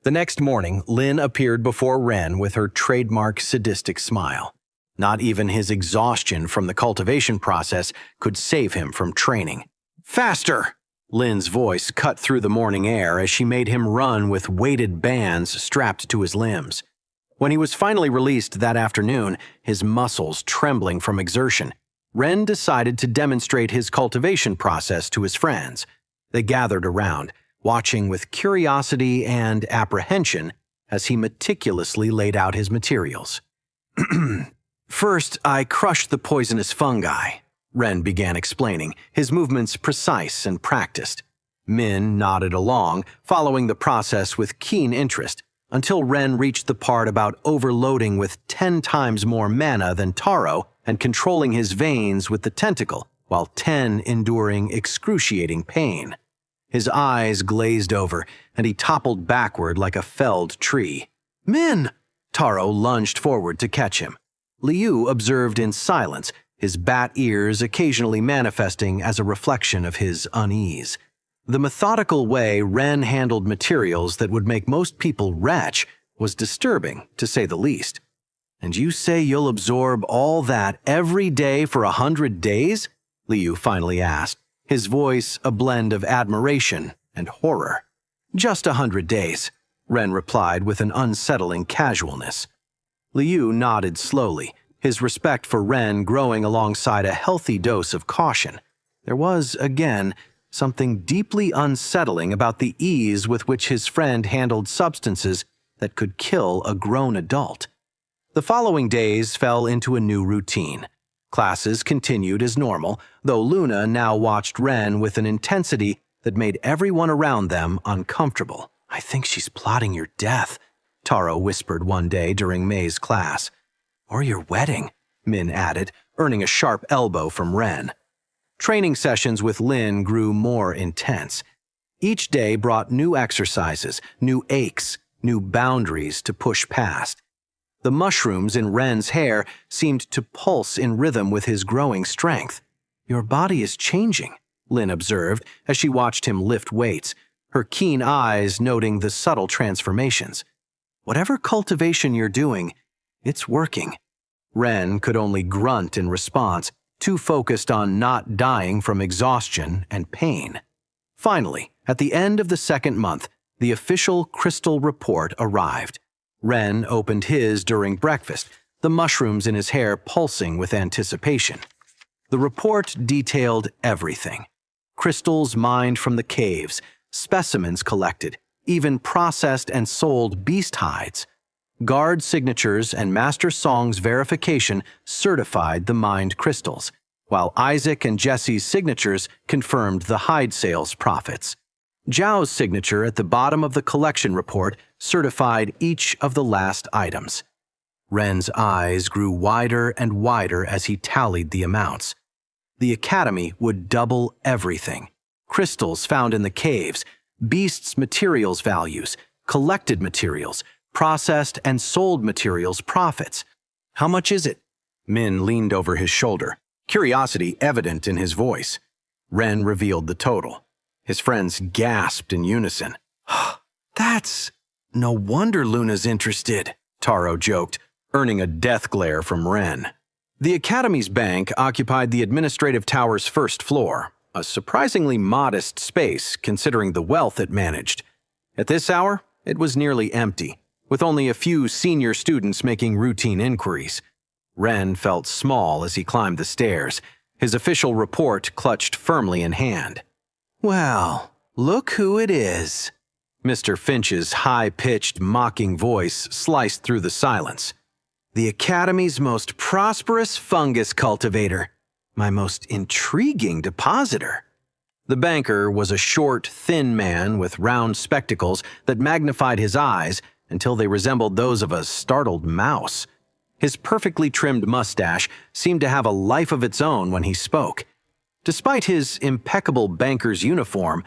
The next morning, Lin appeared before Ren with her trademark sadistic smile. Not even his exhaustion from the cultivation process could save him from training. "Faster!" Lin's voice cut through the morning air as she made him run with weighted bands strapped to his limbs. When he was finally released that afternoon, his muscles trembling from exertion, Ren decided to demonstrate his cultivation process to his friends. They gathered around, watching with curiosity and apprehension as he meticulously laid out his materials. "First, I crushed the poisonous fungi," Ren began explaining, his movements precise and practiced. Min nodded along, following the process with keen interest, until Ren reached the part about overloading with 10 times more mana than Taro and controlling his veins with the tentacle, while 10 enduring excruciating pain. His eyes glazed over, and he toppled backward like a felled tree. "Min!" Taro lunged forward to catch him. Liu observed in silence, his bat ears occasionally manifesting as a reflection of his unease. The methodical way Ren handled materials that would make most people retch was disturbing, to say the least. "And you say you'll absorb all that every day for 100 days?" Liu finally asked, his voice a blend of admiration and horror. "Just 100 days," Ren replied with an unsettling casualness. Liu nodded slowly, his respect for Ren growing alongside a healthy dose of caution. There was, again, something deeply unsettling about the ease with which his friend handled substances that could kill a grown adult. The following days fell into a new routine. Classes continued as normal, though Luna now watched Ren with an intensity that made everyone around them uncomfortable. "I think she's plotting your death," Taro whispered one day during May's class. "Or your wedding," Min added, earning a sharp elbow from Ren. Training sessions with Lin grew more intense. Each day brought new exercises, new aches, new boundaries to push past. The mushrooms in Ren's hair seemed to pulse in rhythm with his growing strength. "Your body is changing," Lin observed as she watched him lift weights, her keen eyes noting the subtle transformations. "Whatever cultivation you're doing, it's working." Ren could only grunt in response, too focused on not dying from exhaustion and pain. Finally, at the end of the second month, the official crystal report arrived. Ren opened his during breakfast, the mushrooms in his hair pulsing with anticipation. The report detailed everything. Crystals mined from the caves, specimens collected, even processed and sold beast hides. Guard signatures and Master Song's verification certified the mined crystals, while Isaac and Jesse's signatures confirmed the hide sales profits. Zhao's signature at the bottom of the collection report certified each of the last items. Ren's eyes grew wider and wider as he tallied the amounts. The Academy would double everything. Crystals found in the caves, beasts' materials values, collected materials, processed and sold materials profits. "How much is it?" Min leaned over his shoulder, curiosity evident in his voice. Ren revealed the total. His friends gasped in unison. "That's... No wonder Luna's interested," Taro joked, earning a death glare from Ren. The Academy's bank occupied the administrative tower's first floor, a surprisingly modest space considering the wealth it managed. At this hour, it was nearly empty, with only a few senior students making routine inquiries. Ren felt small as he climbed the stairs, his official report clutched firmly in hand. "Well, look who it is." Mr. Finch's high-pitched, mocking voice sliced through the silence. "The Academy's most prosperous fungus cultivator. My most intriguing depositor." The banker was a short, thin man with round spectacles that magnified his eyes until they resembled those of a startled mouse. His perfectly trimmed mustache seemed to have a life of its own when he spoke. Despite his impeccable banker's uniform,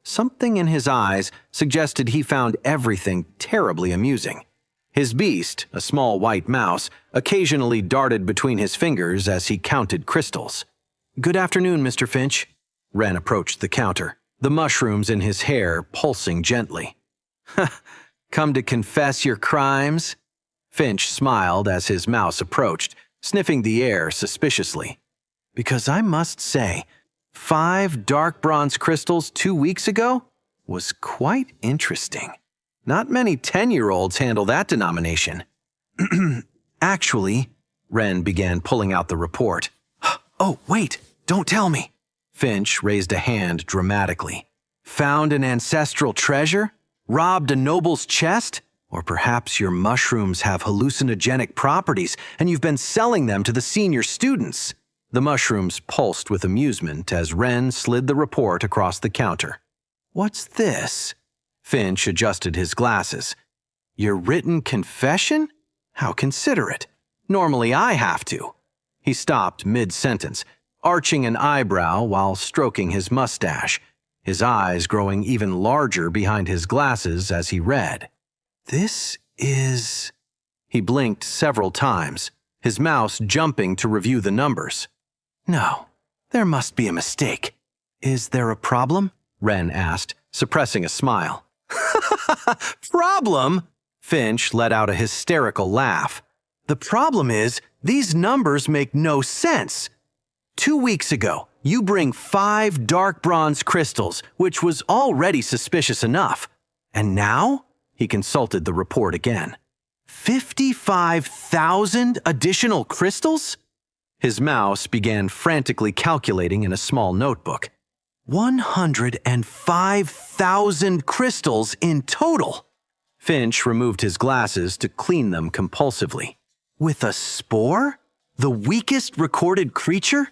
something in his eyes suggested he found everything terribly amusing. His beast, a small white mouse, occasionally darted between his fingers as he counted crystals. "Good afternoon, Mr. Finch." Ren approached the counter, the mushrooms in his hair pulsing gently. Come to confess your crimes? Finch smiled as his mouse approached, sniffing the air suspiciously. Because I must say, 5 dark bronze crystals 2 weeks ago was quite interesting. Not many 10-year-olds handle that denomination. Actually, Wren began pulling out the report. Oh, wait, don't tell me. Finch raised a hand dramatically. Found an ancestral treasure? Robbed a noble's chest? Or perhaps your mushrooms have hallucinogenic properties and you've been selling them to the senior students. The mushrooms pulsed with amusement as Wren slid the report across the counter. What's this? Finch adjusted his glasses. Your written confession? How considerate. Normally I have to. He stopped mid-sentence, arching an eyebrow while stroking his mustache, his eyes growing even larger behind his glasses as he read. This is... He blinked several times, his mouse jumping to review the numbers. No, there must be a mistake. Is there a problem? Wren asked, suppressing a smile. Problem? Finch let out a hysterical laugh. The problem is, these numbers make no sense. 2 weeks ago, you bring 5 dark bronze crystals, which was already suspicious enough. And now? He consulted the report again. 55,000 additional crystals? His mouse began frantically calculating in a small notebook. 105,000 crystals in total. Finch removed his glasses to clean them compulsively. With a spore? The weakest recorded creature?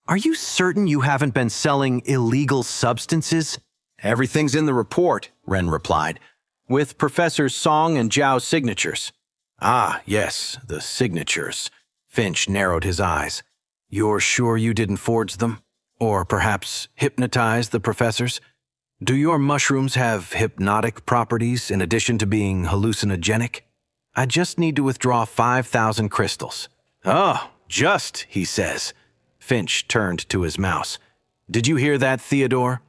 Are you certain you haven't been selling illegal substances? Everything's in the report, Wren replied, with Professor Song and Zhao's signatures. Ah, yes, the signatures. Finch narrowed his eyes. You're sure you didn't forge them? Or perhaps hypnotize the professors? Do your mushrooms have hypnotic properties in addition to being hallucinogenic? I just need to withdraw 5,000 crystals. Oh, just, he says. Finch turned to his mouse. Did you hear that, Theodore?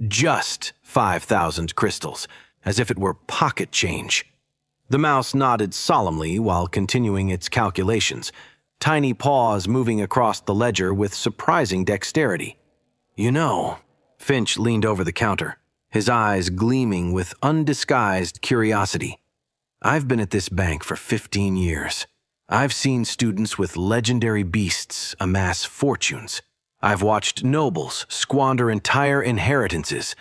Just 5,000 crystals, as if it were pocket change. The mouse nodded solemnly while continuing its calculations, tiny paws moving across the ledger with surprising dexterity. You know, Finch leaned over the counter, his eyes gleaming with undisguised curiosity. I've been at this bank for 15 years. I've seen students with legendary beasts amass fortunes. I've watched nobles squander entire inheritances.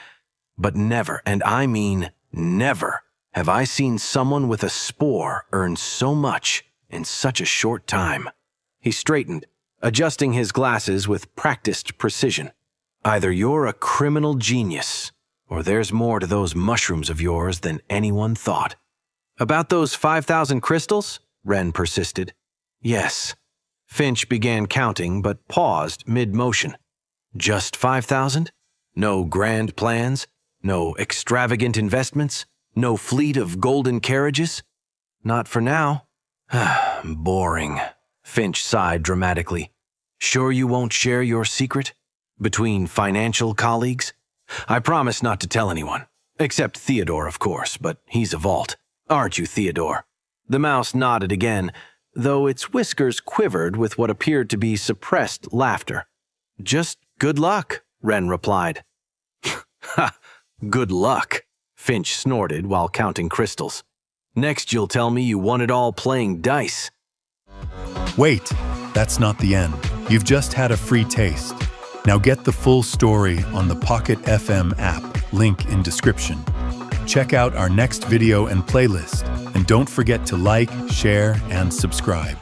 But never, and I mean never, have I seen someone with a spore earn so much in such a short time. He straightened, adjusting his glasses with practiced precision. Either you're a criminal genius, or there's more to those mushrooms of yours than anyone thought. About those 5,000 crystals? Wren persisted. Yes. Finch began counting, but paused mid-motion. Just 5,000? No grand plans? No extravagant investments? No fleet of golden carriages? Not for now. Boring. Finch sighed dramatically. Sure you won't share your secret? Between financial colleagues? I promise not to tell anyone. Except Theodore, of course, but he's a vault. Aren't you, Theodore? The mouse nodded again, though its whiskers quivered with what appeared to be suppressed laughter. Just good luck, Wren replied. Ha! Good luck, Finch snorted while counting crystals. Next you'll tell me you won it all playing dice. Wait, that's not the end. You've just had a free taste. Now get the full story on the Pocket FM app, link in description. Check out our next video and playlist, and don't forget to like, share, and subscribe.